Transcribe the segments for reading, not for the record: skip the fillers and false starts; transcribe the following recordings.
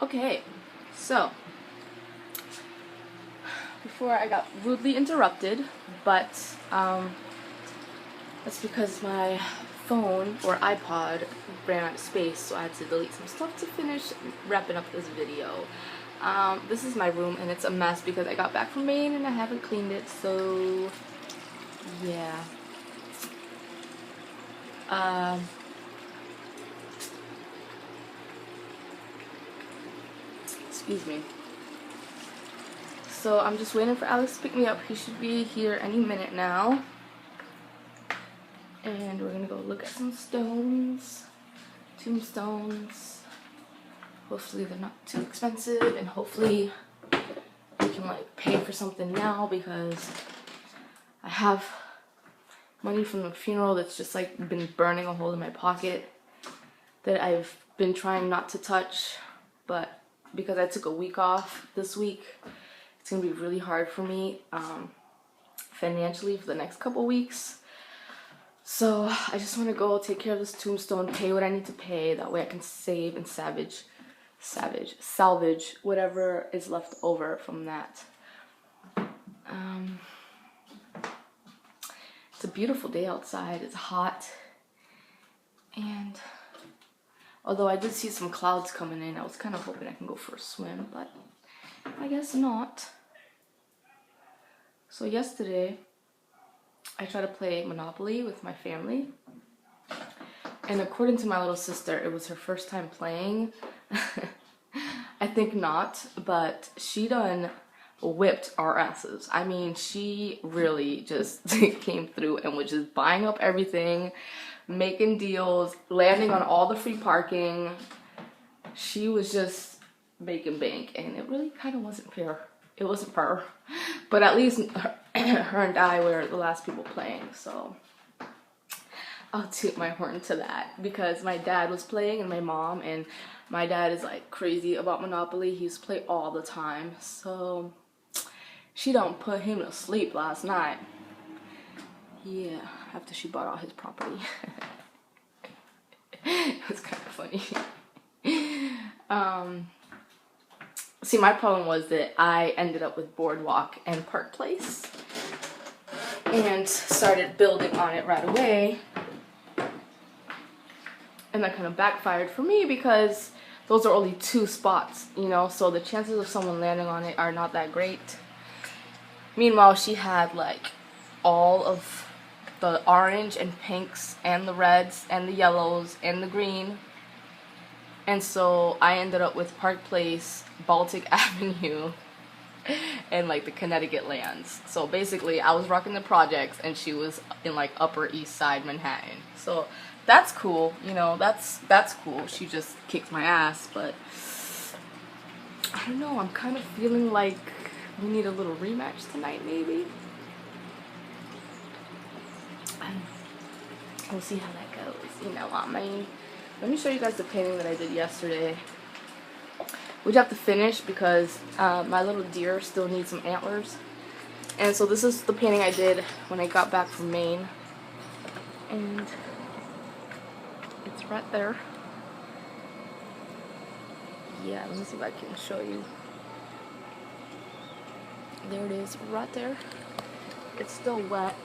Okay, so before I got rudely interrupted, but that's because my phone or iPod ran out of space, so I had to delete some stuff to finish wrapping up this video. This is my room and it's a mess because I got back from Maine and I haven't cleaned it, so yeah. Excuse me. So I'm just waiting for Alex to pick me up. He should be here any minute now. And we're gonna go look at some stones, tombstones. Hopefully they're not too expensive, and hopefully we can like pay for something now because I have money from the funeral that's just like been burning a hole in my pocket that I've been trying not to touch, but because I took a week off this week, it's gonna be really hard for me financially for the next couple weeks. So I just want to go take care of this tombstone, pay what I need to pay. That way I can save and salvage whatever is left over from that. It's a beautiful day outside. It's hot, and although I did see some clouds coming in, I was kind of hoping I can go for a swim, but I guess not. So yesterday I tried to play Monopoly with my family, and according to my little sister, it was her first time playing. I think not, but she done whipped our asses. I mean, she really just came through and was just buying up everything, making deals, landing on all the free parking. She was just making bank, and it really kind of wasn't fair. It wasn't fair, but at least her and I were the last people playing, so I'll toot my horn to that, because my dad was playing and my mom, and my dad is like crazy about Monopoly. He used to play all the time, so she don't put him to sleep last night. Yeah, after she bought all his property. It was kind of funny. See, my problem was that I ended up with Boardwalk and Park Place and started building on it right away. And that kind of backfired for me because those are only 2 spots, you know, so the chances of someone landing on it are not that great. Meanwhile, she had like all of the orange and pinks and the reds and the yellows and the green. And so I ended up with Park Place, Baltic Avenue, and like the Connecticut lands. So basically I was rocking the projects and she was in like Upper East Side Manhattan. So that's cool, you know, that's cool. She just kicked my ass, but I don't know, I'm kind of feeling like we need a little rematch tonight, maybe. We'll see how that goes, you know what I mean? Let me show you guys the painting that I did yesterday, which I have to finish because my little deer still needs some antlers. And so this is the painting I did when I got back from Maine, and it's right there. Yeah, let me see if I can show you. There it is, right there. It's still wet.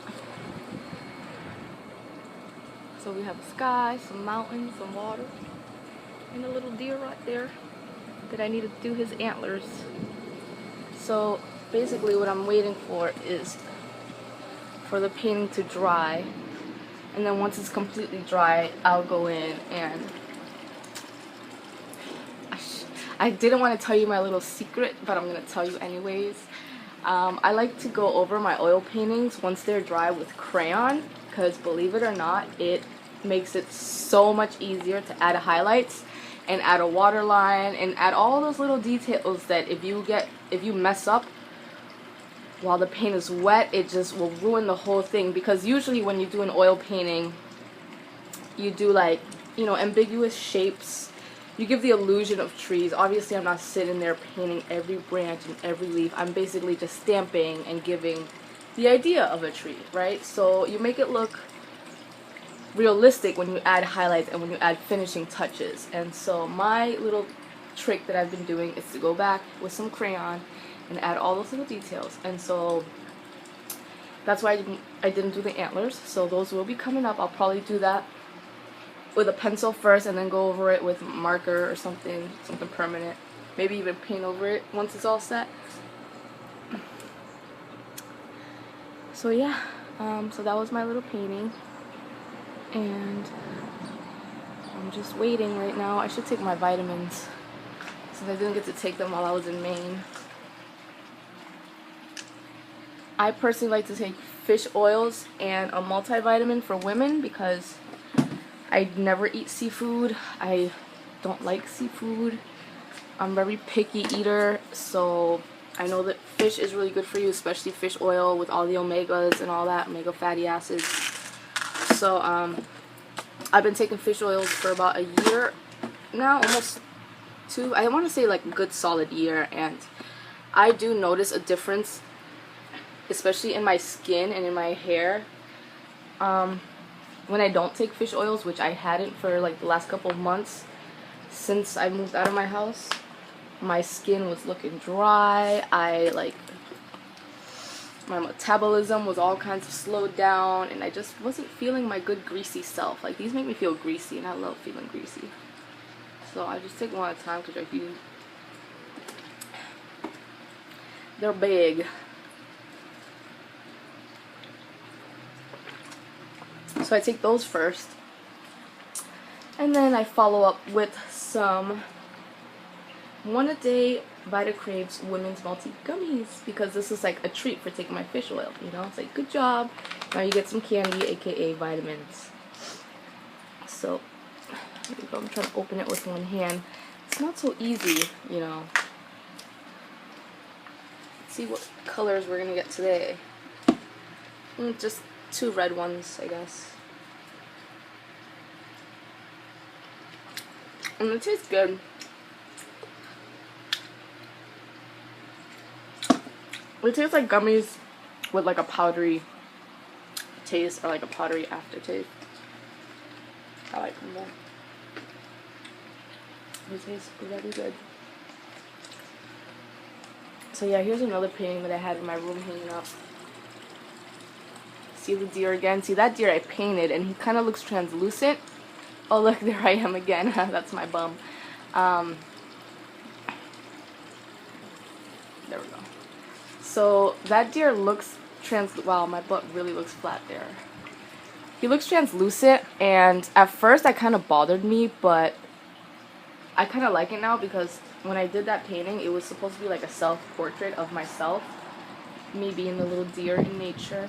So we have a sky, some mountains, some water, and a little deer right there that I need to do his antlers. So basically what I'm waiting for is for the painting to dry, and then once it's completely dry, I'll go in and I didn't want to tell you my little secret, but I'm going to tell you anyways. I like to go over my oil paintings once they're dry with crayon, because believe it or not, it makes it so much easier to add highlights and add a waterline and add all those little details that if you mess up while the paint is wet, it just will ruin the whole thing. Because usually when you do an oil painting, you do like, you know, ambiguous shapes. You give the illusion of trees. Obviously I'm not sitting there painting every branch and every leaf. I'm basically just stamping and giving the idea of a tree, right? So you make it look realistic when you add highlights and when you add finishing touches. And so my little trick that I've been doing is to go back with some crayon and add all those little details. And so that's why I didn't do the antlers. So those will be coming up. I'll probably do that with a pencil first and then go over it with marker or something permanent. Maybe even paint over it once it's all set. So yeah, so that was my little painting. And I'm just waiting right now. I should take my vitamins since I didn't get to take them while I was in Maine. I personally like to take fish oils and a multivitamin for women because I never eat seafood. I don't like seafood. I'm a very picky eater, so I know that fish is really good for you, especially fish oil with all the omegas and all that, omega fatty acids. So I've been taking fish oils for about a year now, almost 2. I want to say like a good solid year, and I do notice a difference, especially in my skin and in my hair. When I don't take fish oils, which I hadn't for like the last couple of months since I moved out of my house, my skin was looking dry. My metabolism was all kinds of slowed down, and I just wasn't feeling my good greasy self. Like, these make me feel greasy, and I love feeling greasy. So I just take one at a time because they're huge. They're big. So I take those first, and then I follow up with some One A Day Vita Craves Women's Multi Gummies, because this is like a treat for taking my fish oil, you know? It's like, good job, now you get some candy, aka vitamins. So here we go. I'm trying to open it with one hand. It's not so easy, you know. Let's see what colors we're gonna get today. Just 2 red ones, I guess. And it tastes good. It tastes like gummies with like a powdery taste, or like a powdery aftertaste. I like them more. It tastes really good. So yeah, here's another painting that I had in my room hanging up. See the deer again? See, that deer I painted, and he kind of looks translucent. Oh look, there I am again. That's my bum. There we go. So that deer looks wow, my butt really looks flat there. He looks translucent, and at first that kind of bothered me, but I kind of like it now because when I did that painting, it was supposed to be like a self-portrait of myself, me being the little deer in nature.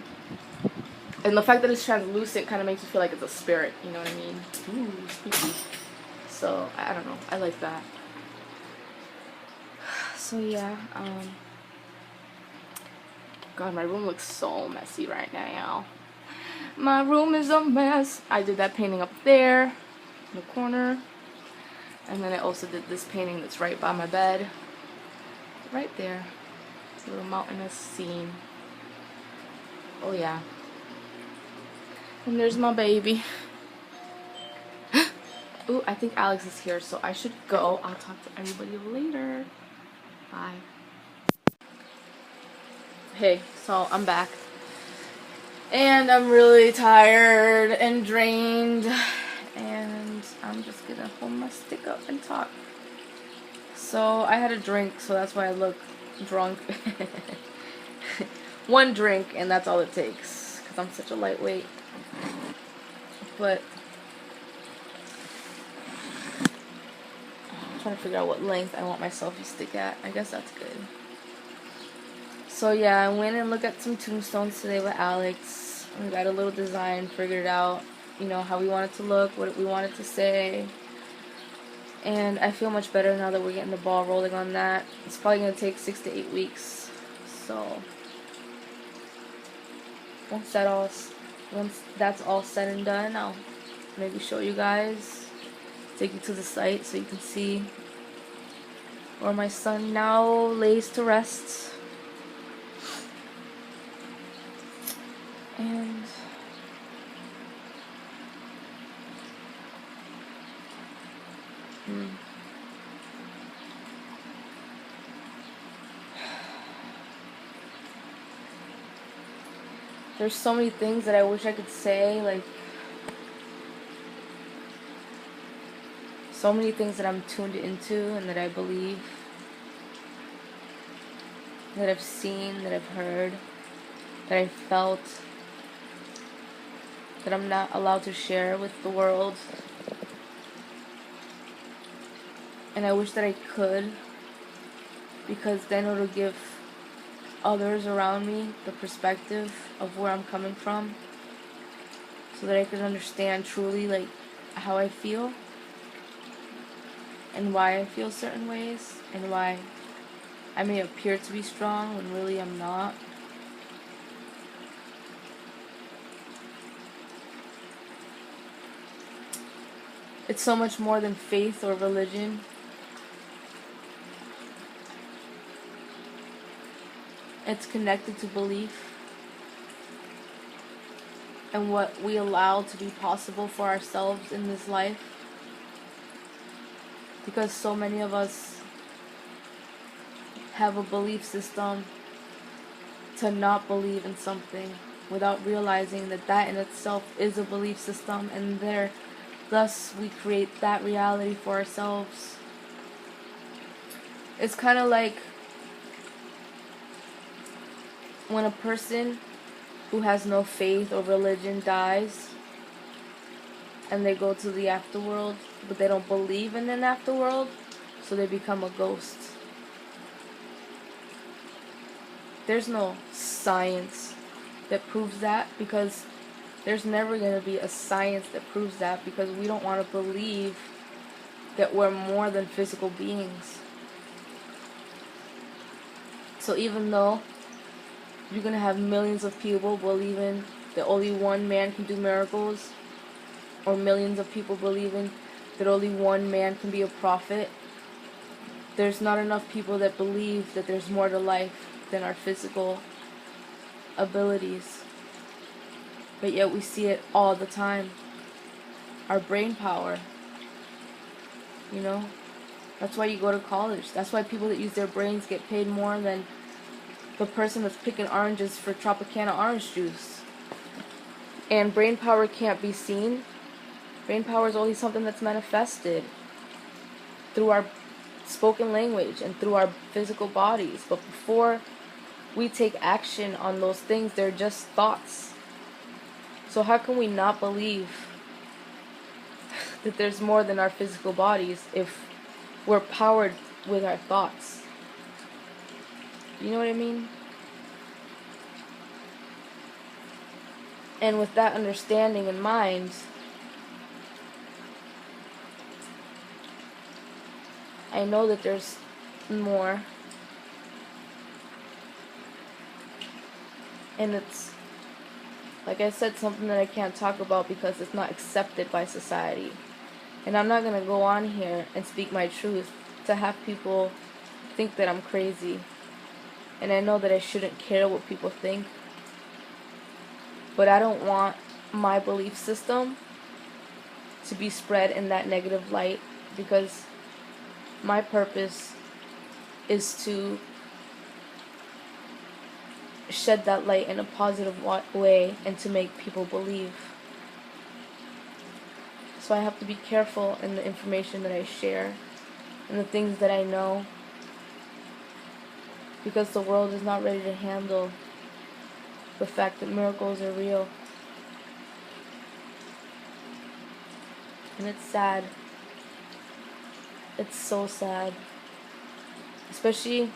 And the fact that it's translucent kind of makes me feel like it's a spirit, you know what I mean? Ooh, spooky. So, I don't know. I like that. So, yeah. God, my room looks so messy right now. My room is a mess. I did that painting up there in the corner. And then I also did this painting that's right by my bed. Right there. It's a little mountainous scene. Oh, yeah. And there's my baby. Ooh, I think Alex is here, so I should go. I'll talk to everybody later. Bye. Hey, so I'm back. And I'm really tired and drained. And I'm just gonna hold my stick up and talk. So I had a drink, so that's why I look drunk. One drink, and that's all it takes. Because I'm such a lightweight. But I'm trying to figure out what length I want my selfie stick at. I guess that's good. So yeah, I went and looked at some tombstones today with Alex. We got a little design figured out, you know, how we want it to look, what we want it to say. And I feel much better now that we're getting the ball rolling on that. It's probably going to take 6 to 8 weeks. So once that's all said and done, I'll maybe show you guys, take you to the site so you can see where my son now lays to rest. And There's so many things that I wish I could say, like so many things that I'm tuned into and that I believe, that I've seen, that I've heard, that I felt, that I'm not allowed to share with the world. And I wish that I could, because then it'll give others around me the perspective of where I'm coming from, so that I can understand truly like how I feel and why I feel certain ways and why I may appear to be strong when really I'm not. It's so much more than faith or religion. It's connected to belief and what we allow to be possible for ourselves in this life. Because so many of us have a belief system to not believe in something without realizing that that in itself is a belief system, and thus we create that reality for ourselves. It's kind of like when a person who has no faith or religion dies and they go to the afterworld, but they don't believe in an afterworld, so they become a ghost. There's no science that proves that, because there's never going to be a science that proves that, because we don't want to believe that we're more than physical beings. So even though you're going to have millions of people believing that only one man can do miracles, or millions of people believing that only one man can be a prophet, there's not enough people that believe that there's more to life than our physical abilities. But yet we see it all the time. Our brain power. You know? That's why you go to college. That's why people that use their brains get paid more than the person that's picking oranges for Tropicana orange juice. And brain power can't be seen. Brain power is only something that's manifested through our spoken language and through our physical bodies. But before we take action on those things, they're just thoughts. So how can we not believe that there's more than our physical bodies if we're powered with our thoughts? You know what I mean? And with that understanding in mind, I know that there's more. And it's, like I said, something that I can't talk about because it's not accepted by society. And I'm not going to go on here and speak my truth to have people think that I'm crazy. And I know that I shouldn't care what people think. But I don't want my belief system to be spread in that negative light, because my purpose is to shed that light in a positive way and to make people believe. So I have to be careful in the information that I share and the things that I know, because the world is not ready to handle the fact that miracles are real. And it's sad. It's so sad. Especially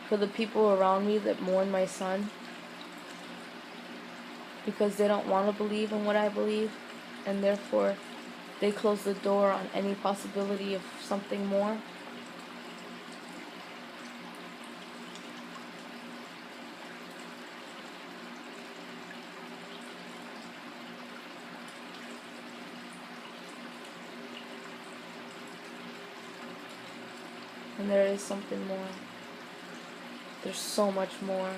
for the people around me that mourn my son, because they don't want to believe in what I believe, and therefore they close the door on any possibility of something more. And there is something more. There's so much more.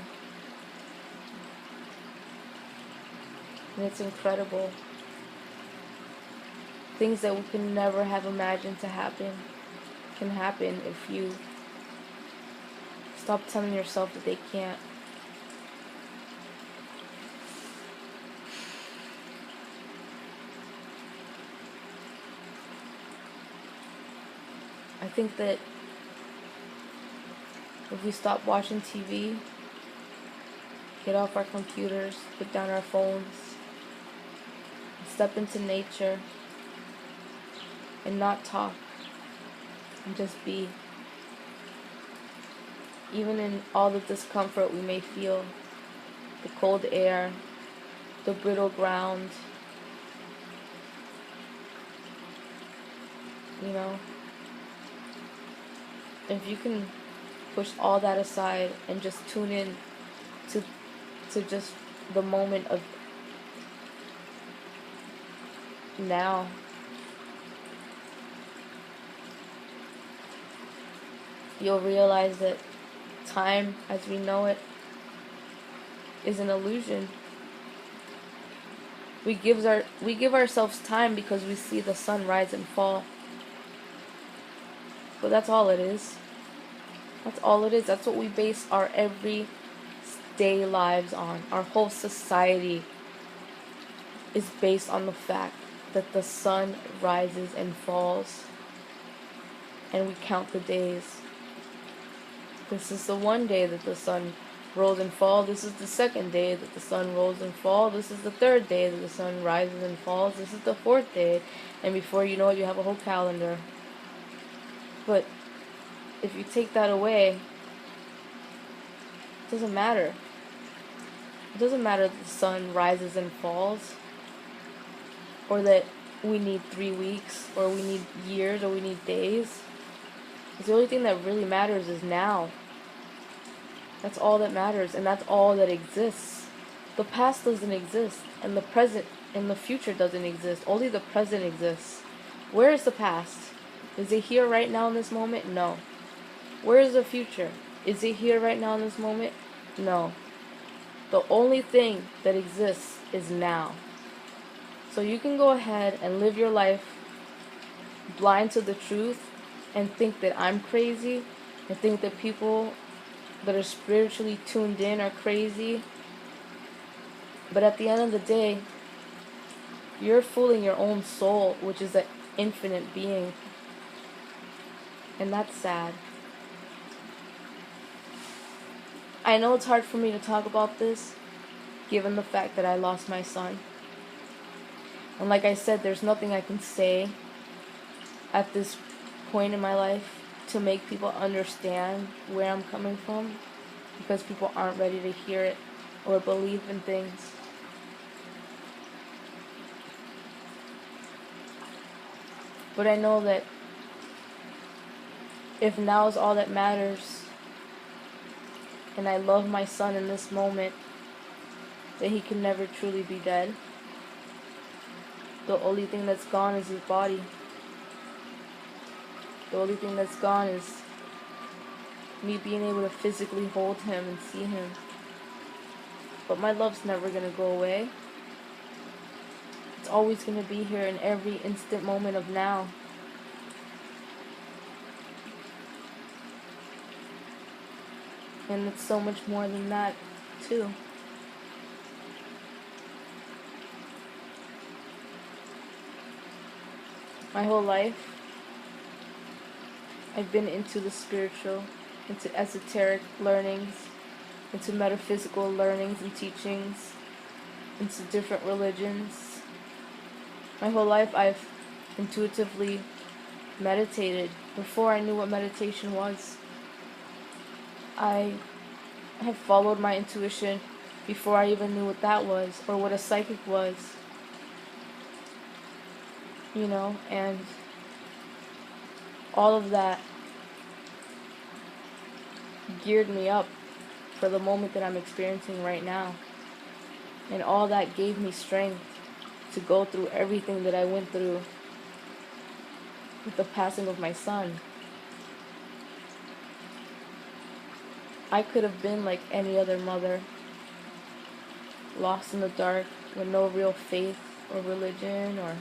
And it's incredible. Things that we can never have imagined to happen can happen if you stop telling yourself that they can't. I think that if we stop watching TV, get off our computers, put down our phones, step into nature, and not talk, and just be, even in all the discomfort we may feel, the cold air, the brittle ground, you know, if you can push all that aside and just tune in to just the moment of now, you'll realize that time as we know it is an illusion. We give ourselves time because we see the sun rise and fall. But that's all it is. That's all it is. That's what we base our everyday lives on. Our whole society is based on the fact that the sun rises and falls. And we count the days. This is the one day that the sun rose and falls. This is the second day that the sun rose and falls. This is the third day that the sun rises and falls. This is the fourth day. And before you know it, you have a whole calendar. But if you take that away, it doesn't matter. It doesn't matter that the sun rises and falls, or that we need 3 weeks, or we need years, or we need days. Because the only thing that really matters is now. That's all that matters, and that's all that exists. The past doesn't exist, and the present and the future doesn't exist. Only the present exists. Where is the past? Is it here right now in this moment? No. Where is the future? Is it here right now in this moment? No. The only thing that exists is now. So you can go ahead and live your life blind to the truth and think that I'm crazy, and think that people that are spiritually tuned in are crazy. But at the end of the day, you're fooling your own soul, which is an infinite being. And that's sad. I know it's hard for me to talk about this, given the fact that I lost my son. And like I said, there's nothing I can say at this point in my life to make people understand where I'm coming from, because people aren't ready to hear it or believe in things. But I know that if now is all that matters, and I love my son in this moment, that he can never truly be dead. The only thing that's gone is his body. The only thing that's gone is me being able to physically hold him and see him. But my love's never gonna go away. It's always gonna be here in every instant moment of now. And it's so much more than that, too. My whole life, I've been into the spiritual, into esoteric learnings, into metaphysical learnings and teachings, into different religions. My whole life I've intuitively meditated before I knew what meditation was. I have followed my intuition before I even knew what that was, or what a psychic was. You know, and all of that geared me up for the moment that I'm experiencing right now. And all that gave me strength to go through everything that I went through with the passing of my son. I could have been like any other mother, lost in the dark, with no real faith or religion or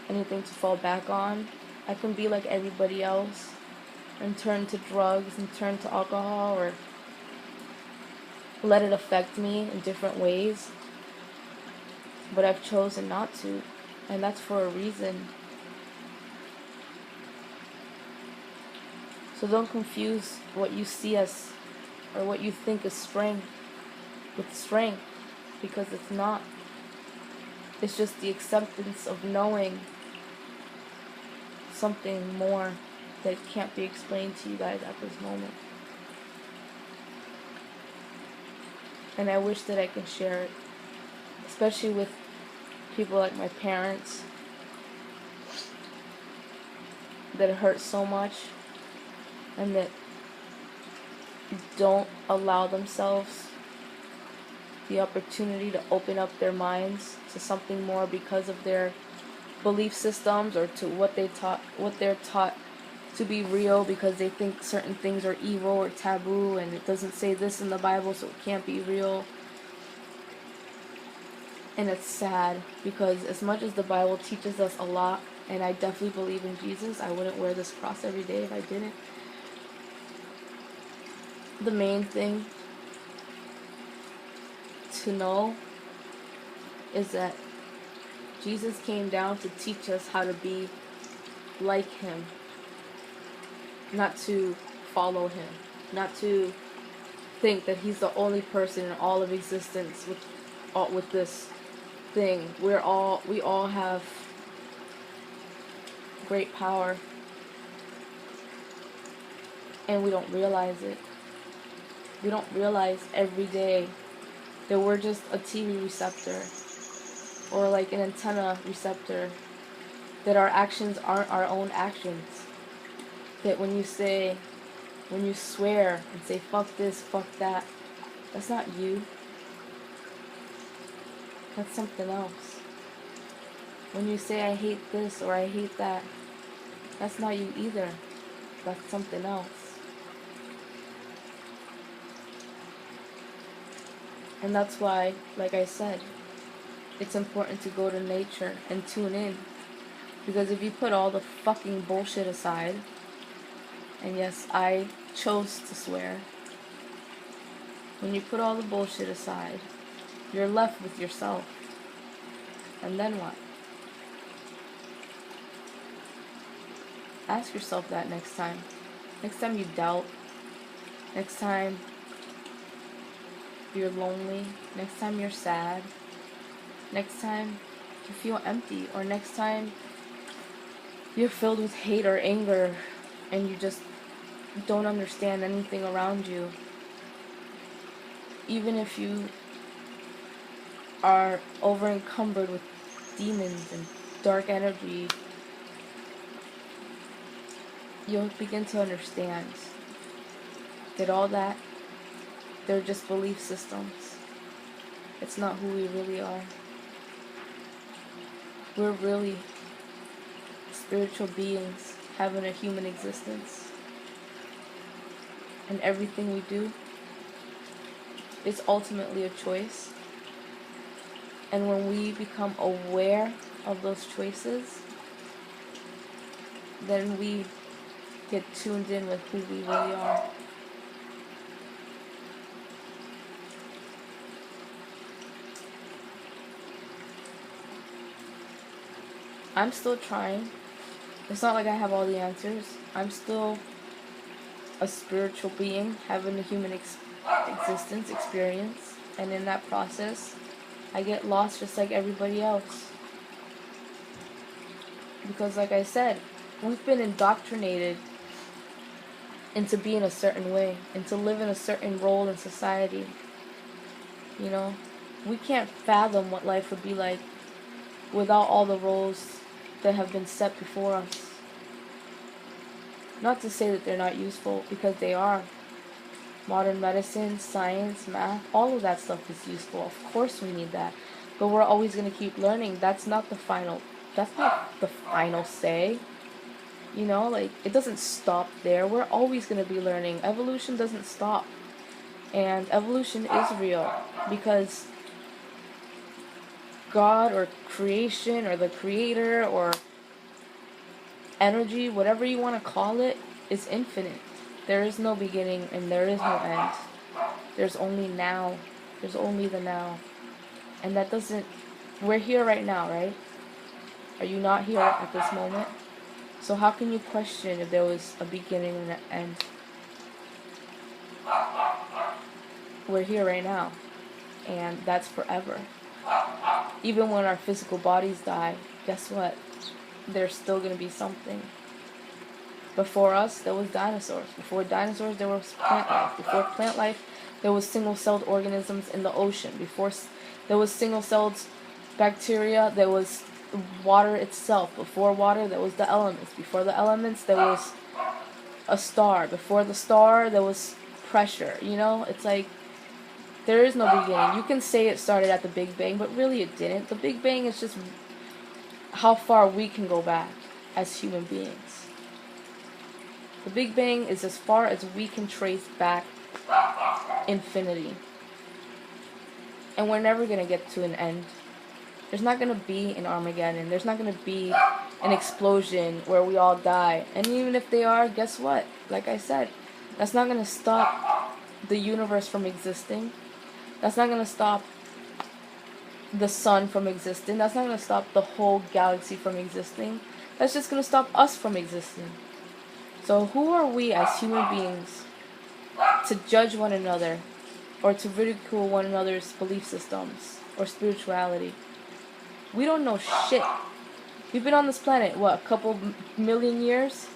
anything to fall back on. I can be like everybody else and turn to drugs and turn to alcohol, or let it affect me in different ways. But I've chosen not to, and that's for a reason. So don't confuse what you see as, or what you think is strength, with strength, because it's not. It's just the acceptance of knowing something more that can't be explained to you guys at this moment. And I wish that I could share it, especially with people like my parents, that hurt so much and that don't allow themselves the opportunity to open up their minds to something more because of their belief systems, or to what they're taught to be real, because they think certain things are evil or taboo, and it doesn't say this in the Bible, so it can't be real. And it's sad, because as much as the Bible teaches us a lot, and I definitely believe in Jesus, I wouldn't wear this cross every day if I didn't. The main thing to know is that Jesus came down to teach us how to be like him, not to follow him, not to think that he's the only person in all of existence with this thing. We all have great power, and we don't realize it. We don't realize every day that we're just a TV receptor, or like an antenna receptor, that our actions aren't our own actions. That when you swear and say fuck this, fuck that, that's not you. That's something else. When you say I hate this or I hate that, that's not you either. That's something else. And that's why, like I said, it's important to go to nature and tune in. Because if you put all the fucking bullshit aside, and yes, I chose to swear, when you put all the bullshit aside, you're left with yourself. And then what? Ask yourself that next time. Next time you doubt. Next time you're lonely. Next time you're sad. Next time you feel empty. Or next time you're filled with hate or anger and you just don't understand anything around you. Even if you are over encumbered with demons and dark energy, you'll begin to understand that all that, they're just belief systems. It's not who we really are. We're really spiritual beings having a human existence. And everything we do is ultimately a choice. And when we become aware of those choices, then we get tuned in with who we really are. I'm still trying. It's not like I have all the answers. I'm still a spiritual being having a human existence experience, and in that process I get lost just like everybody else, because like I said, we've been indoctrinated into being a certain way and to live in a certain role in society. You know, we can't fathom what life would be like without all the roles that have been set before us. Not to say that they're not useful, because they are. Modern medicine, science, math, all of that stuff is useful. Of course we need that. But we're always going to keep learning. That's not the final say. You know, like, it doesn't stop there. We're always going to be learning. Evolution doesn't stop. And evolution is real, because God or creation or the creator or energy, whatever you want to call it, is infinite. There is no beginning and there is no end. There's only now. There's only the now. And that doesn't... We're here right now, right? Are you not here at this moment? So how can you question if there was a beginning and an end? We're here right now, and that's forever. Even when our physical bodies die, guess what? There's still going to be something. Before us, there was dinosaurs. Before dinosaurs, there was plant life. Before plant life, there was single-celled organisms in the ocean. Before there was single-celled bacteria, there was water itself. Before water, there was the elements. Before the elements, there was a star. Before the star, there was pressure. You know, it's like there is no beginning. You can say it started at the Big Bang, but really it didn't. The Big Bang is just how far we can go back as human beings. The Big Bang is as far as we can trace back infinity. And we're never going to get to an end. There's not going to be an Armageddon. There's not going to be an explosion where we all die. And even if they are, guess what? Like I said, that's not going to stop the universe from existing. That's not going to stop the sun from existing. That's not going to stop the whole galaxy from existing. That's just going to stop us from existing. So who are we as human beings to judge one another or to ridicule one another's belief systems or spirituality? We don't know shit. We've been on this planet, what, a couple million years?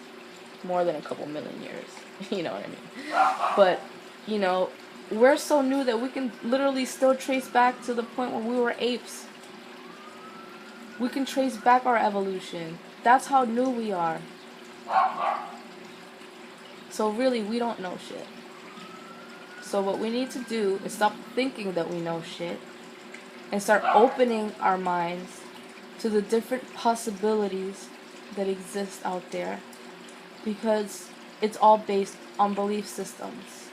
More than a couple million years. You know what I mean? But, you know, we're so new that we can literally still trace back to the point when we were apes. We can trace back our evolution. That's how new we are. So really, we don't know shit. So what we need to do is stop thinking that we know shit and start opening our minds to the different possibilities that exist out there, because it's all based on belief systems.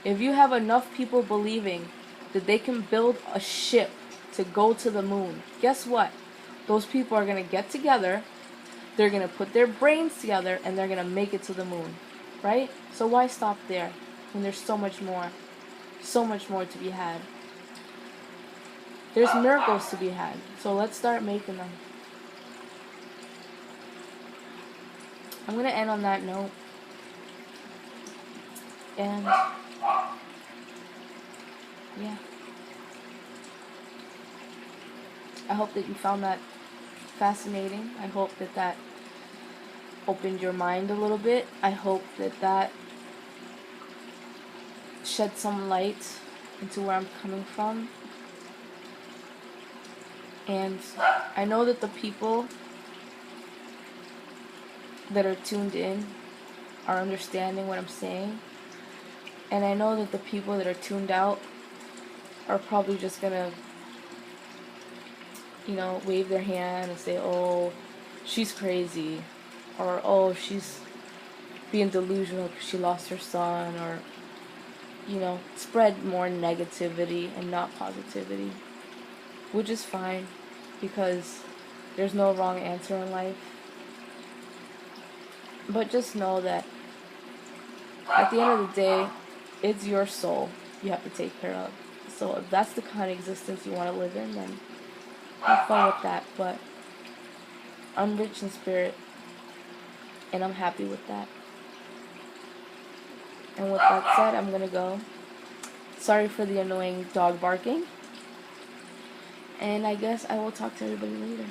If you have enough people believing that they can build a ship to go to the moon, guess what? Those people are going to get together, they're going to put their brains together, and they're going to make it to the moon. Right? So why stop there when there's so much more to be had? There's miracles to be had. So let's start making them. I'm going to end on that note. And yeah. I hope that you found that fascinating. I hope that that opened your mind a little bit. I hope that that shed some light into where I'm coming from. And I know that the people that are tuned in are understanding what I'm saying. And I know that the people that are tuned out are probably just gonna, you know, wave their hand and say, oh, she's crazy. Or, oh, she's being delusional because she lost her son. Or, you know, spread more negativity and not positivity. Which is fine, because there's no wrong answer in life. But just know that at the end of the day, it's your soul you have to take care of. So if that's the kind of existence you want to live in, then have fun with that. But I'm rich in spirit, and I'm happy with that. And with that said, I'm gonna go. Sorry for the annoying dog barking. And I guess I will talk to everybody later.